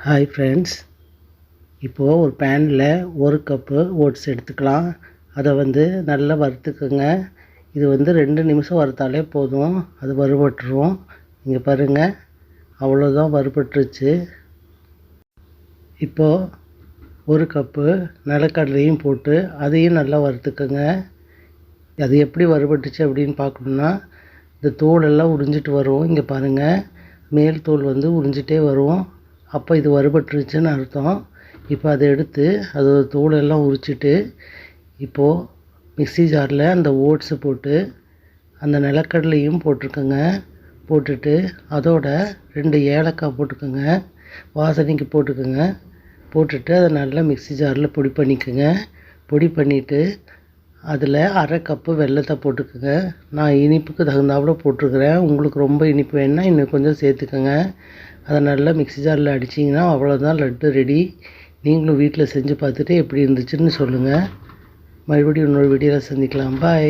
Hi friends, இப்போது ஒரு பேனில் 1 கப்பு ஓட்ஸ் எடுத்துக்கலாம். அதை நல்லா வறுத்துக்குங்க. இது 2 நிமிஷம் வறுத்தாலே போதும், அது வறுபட்டுரும். இங்கே பாருங்கள், அவ்வளோதான் வறுபட்டுருச்சு. இப்போது 1 கப்பு நிலக்கடலையும் போட்டு அதையும் நல்லா வறுத்துக்குங்க. அது எப்படி வறுபட்டுச்சு அப்படின்னு பார்க்கணுன்னா, இந்த தோலெல்லாம் உறிஞ்சிட்டு வரும். இங்கே பாருங்கள், மேல் தோல் உறிஞ்சிட்டே வரும். அப்போ இது வறுபட்டுருச்சுன்னு அர்த்தம். இப்போ அதை எடுத்து அதோட தோலெல்லாம் உரிச்சிட்டு இப்போது மிக்ஸி ஜாரில் அந்த ஓட்ஸு போட்டு அந்த நிலக்கடலையும் போட்டிருக்கோங்க. போட்டுட்டு அதோட 2 ஏலக்காய் போட்டுக்கோங்க, வாசனைக்கு போட்டுக்கோங்க. போட்டுட்டு அதை நல்லா மிக்ஸி ஜாரில் பொடி பண்ணிக்கோங்க. பொடி பண்ணிவிட்டு அதில் 1/2 கப்பு வெல்லத்தை போட்டுக்கோங்க. நான் இனிப்புக்கு தகுந்தாப்புல போட்டிருக்கிறேன். உங்களுக்கு ரொம்ப இனிப்பு வேணுன்னா இன்னும் கொஞ்சம் சேர்த்துக்கோங்க. அதை நல்லா மிக்ஸி ஜாரில் அடிச்சிங்கன்னா அவ்வளோதான், லட்டு ரெடி. நீங்களும் வீட்டில் செஞ்சு பார்த்துட்டு எப்படி இருந்துச்சுன்னு சொல்லுங்கள். மறுபடியும் இன்னொரு வீடியோவில் சந்திக்கலாம். பாய்.